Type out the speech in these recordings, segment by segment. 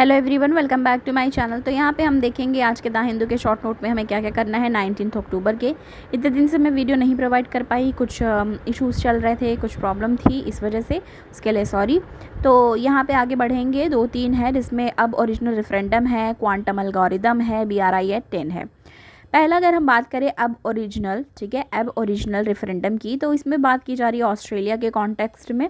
Hello everyone, welcome back to my channel. तो यहाँ पे हम देखेंगे आज के द हिंदू के शॉर्ट नोट में हमें क्या क्या करना है 19 अक्टूबर के। इतने दिन से मैं वीडियो नहीं प्रोवाइड कर पाई, कुछ इश्यूज़ चल रहे थे, कुछ प्रॉब्लम थी, इस वजह से उसके लिए सॉरी। तो यहाँ पे आगे बढ़ेंगे, 2-3 है जिसमें अब ओरिजिनल रेफरेंडम है, क्वांटम एल्गोरिदम है, BRI एट 10 है। पहला अगर हम बात करें अब ओरिजिनल, ठीक है, अब ओरिजिनल रेफरेंडम की, तो इसमें बात की जा रही है ऑस्ट्रेलिया के कॉन्टेक्स्ट में।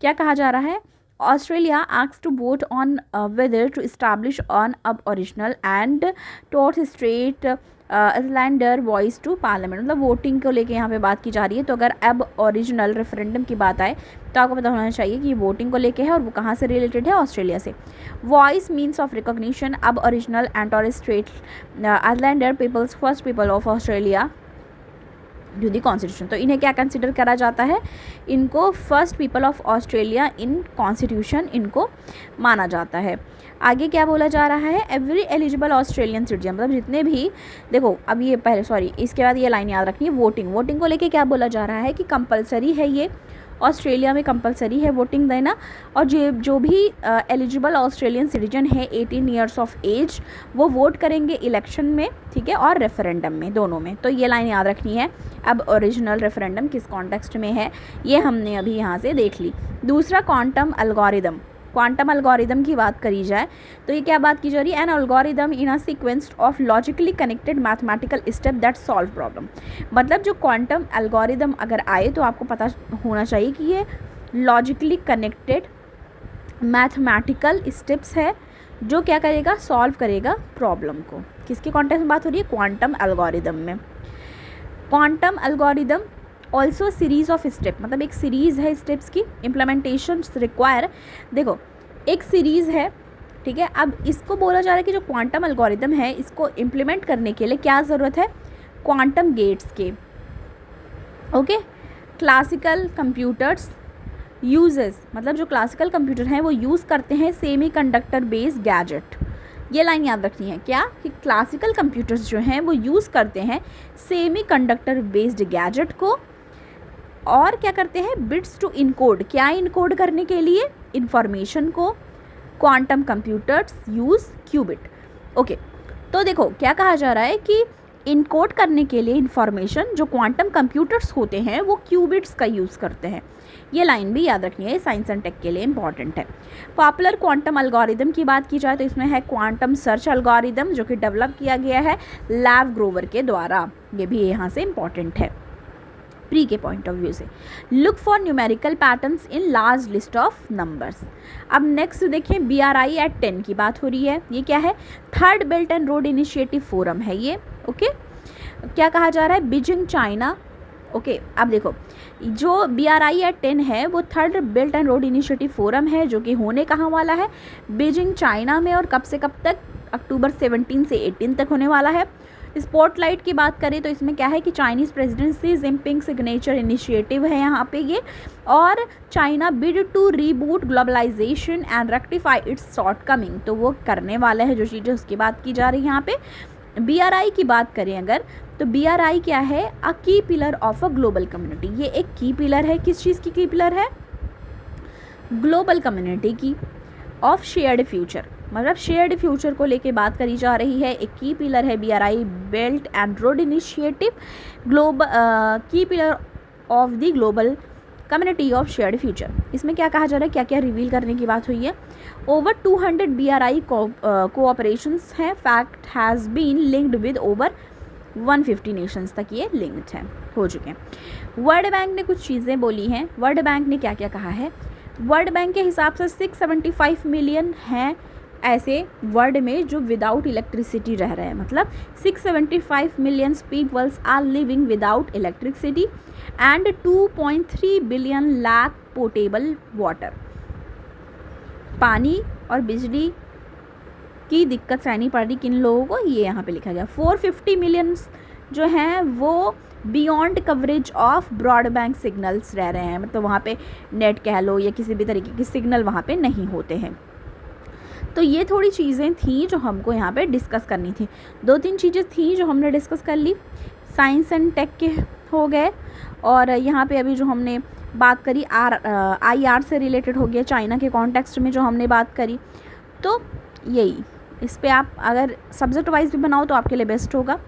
क्या कहा जा रहा है? Australia asked to vote on whether to establish an aboriginal and Torres Strait Islander voice to parliament। मतलब वोटिंग को लेके यहाँ पे बात की जा रही है। तो अगर अब ओरिजिनल रेफरेंडम की बात आए तो आपको पता होना चाहिए कि ये वोटिंग को लेके है और वो कहाँ से रिलेटेड है, ऑस्ट्रेलिया से। Voice means of recognition Aboriginal and Torres Strait islander peoples first people of Australia to the constitution. तो इन्हें क्या कंसिडर करा जाता है? इनको first people of Australia in constitution इनको माना जाता है। आगे क्या बोला जा रहा है? एवरी एलिजिबल ऑस्ट्रेलियन सिटीजन, मतलब जितने भी, देखो अब ये पहले सॉरी इसके बाद ये लाइन याद रखनी है। वोटिंग को लेके क्या बोला जा रहा है कि कंपलसरी है, ये ऑस्ट्रेलिया में कंपलसरी है वोटिंग देना। और जो भी एलिजिबल ऑस्ट्रेलियन सिटीजन है 18 ईयर्स ऑफ एज, वो वोट करेंगे इलेक्शन में, ठीक है, और रेफरेंडम में, दोनों में। तो ये लाइन याद रखनी है। अब ओरिजिनल रेफरेंडम किस कॉन्टेक्स्ट में है ये हमने अभी यहाँ से देख ली। दूसरा क्वांटम एल्गोरिदम की बात करी जाए तो ये क्या बात की जा रही है? N algorithm in a sequence of logically connected mathematical step that solve problem. मतलब जो क्वांटम एल्गोरिदम अगर आए तो आपको पता होना चाहिए कि ये लॉजिकली कनेक्टेड मैथमेटिकल स्टेप्स है जो क्या करेगा? सॉल्व करेगा प्रॉब्लम को। किसके कॉन्टेक्स्ट में बात हो रही है? क्वांटम एल्गोरिदम में। Quantum algorithm also series of step, मतलब एक सीरीज़ है स्टेप्स की। इम्प्लीमेंटेशन रिक्वायर, देखो एक सीरीज़ है, ठीक है। अब इसको बोला जा रहा है कि जो क्वांटम एल्गोरिदम है इसको इम्प्लीमेंट करने के लिए क्या ज़रूरत है? क्वांटम गेट्स के। ओके, क्लासिकल कंप्यूटर्स यूजेस, मतलब जो क्लासिकल कंप्यूटर हैं वो यूज़ करते हैं सेमी कंडक्टर बेस्ड गैजेट। ये लाइन याद रखनी है क्या? कि क्लासिकल कंप्यूटर्स जो हैं वो यूज़ करते हैं सेमी कंडक्टर बेस्ड गैजेट को, और क्या करते हैं? बिट्स टू इनकोड, क्या इनकोड करने के लिए? इंफॉर्मेशन को। Quantum computers use qubit. Okay, तो देखो क्या कहा जा रहा है कि इनकोड करने के लिए इंफॉर्मेशन जो क्वांटम कंप्यूटर्स होते हैं वो क्यूबिट्स का यूज़ करते हैं। ये लाइन भी याद रखनी है, साइंस एंड टेक के लिए इंपॉर्टेंट है। पॉपुलर क्वांटम एल्गोरिदम की बात की जाए तो इसमें है क्वांटम सर्च एल्गोरिदम, जो कि डेवलप किया गया है लैव ग्रोवर के द्वारा। ये भी यहाँ से इंपॉर्टेंट है प्री के पॉइंट ऑफ व्यू से। Look for numerical patterns in large list of numbers. अब नेक्स्ट देखें, BRI एट 10 की बात हो रही है। ये क्या है? Third belt and road initiative forum है ये। ओके, क्या कहा जा रहा है? Beijing China. ओके, अब देखो जो BRI एट 10 है वो third belt and road initiative forum है, जो कि होने कहाँ वाला है? बीजिंग चाइना में। और कब से कब तक? अक्टूबर 17 से 18 तक होने वाला है। स्पॉटलाइट की बात करें तो इसमें क्या है कि Chinese president Xi Jinping signature initiative है यहाँ पे ये। और China bid to reboot globalisation and rectify its shortcoming, तो वो करने वाला है जो चीज़ें, उसकी बात की जा रही है यहाँ पे। BRI की बात करें अगर तो BRI क्या है? अ की pillar of a global community. ये एक की पिलर है। किस चीज़ की पिलर है? ग्लोबल कम्युनिटी की, ऑफ शेयर्ड फ्यूचर, मतलब शेयर्ड फ्यूचर को लेके बात करी जा रही है। एक की पिलर है BRI belt and road initiative, global की pillar of the global community of shared future. इसमें क्या कहा जा रहा है? क्या क्या रिवील करने की बात हुई है? ओवर 200 BRI कोऑपरेशंस हैं। Fact has been linked with over 150 nations तक ये लिंक्ड हैं, हो चुके हैं। वर्ल्ड बैंक ने कुछ चीज़ें बोली हैं। वर्ल्ड बैंक ने क्या क्या कहा है? वर्ल्ड बैंक के हिसाब से 675 मिलियन हैं ऐसे वर्ल्ड में जो विदाउट इलेक्ट्रिसिटी रह रहे हैं। मतलब 675 million peoples are living without electricity and 2.3 billion lakh portable water. पानी और बिजली की दिक्कत सहनी पड़ रही किन लोगों को? ये यहाँ पे लिखा गया। 450 मिलियन जो हैं वो beyond coverage of broadband signals रह रहे हैं, मतलब वहाँ पे नेट कह लो या किसी भी तरीके के सिग्नल वहाँ पे नहीं होते हैं। तो ये थोड़ी चीज़ें थी जो हमको यहाँ पे डिस्कस करनी थी। 2-3 चीज़ें थी जो हमने डिस्कस कर ली, साइंस एंड टेक के हो गए। और यहाँ पे अभी जो हमने बात करी IR से रिलेटेड हो गया, चाइना के कॉन्टेक्स्ट में जो हमने बात करी। तो यही इस पे आप अगर सब्जेक्ट वाइज भी बनाओ तो आपके लिए बेस्ट होगा।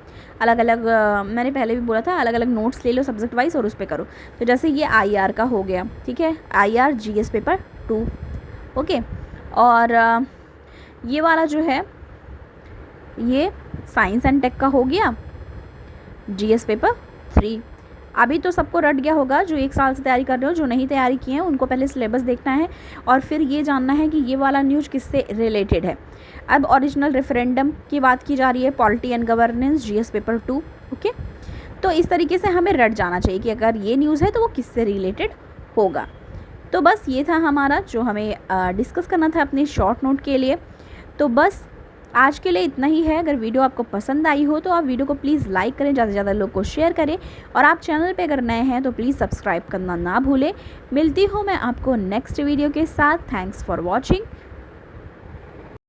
अलग अलग मैंने पहले भी बोला था, अलग अलग नोट्स ले लो सब्जेक्ट वाइज और उस पे करो। तो जैसे ये IR का हो गया, ठीक है, IR GS पेपर 2, ओके। और ये वाला जो है ये साइंस एंड टेक का हो गया, GS पेपर 3। अभी तो सबको रट गया होगा जो 1 साल से तैयारी कर रहे हो, जो नहीं तैयारी किए हैं उनको पहले सिलेबस देखना है और फिर ये जानना है कि ये वाला न्यूज़ किससे रिलेटेड है। अब ओरिजिनल रेफरेंडम की बात की जा रही है, polity and governance GS paper 2, okay. तो इस तरीके से हमें रट जाना चाहिए कि अगर ये न्यूज़ है तो वो किससे रिलेटेड होगा। तो बस ये था हमारा जो हमें डिस्कस करना था अपने शॉर्ट नोट के लिए। तो बस आज के लिए इतना ही है। अगर वीडियो आपको पसंद आई हो तो आप वीडियो को प्लीज़ लाइक करें, ज़्यादा से ज़्यादा लोग को शेयर करें और आप चैनल पे अगर नए हैं तो प्लीज़ सब्सक्राइब करना ना भूलें। मिलती हूँ मैं आपको नेक्स्ट वीडियो के साथ। Thanks for watching.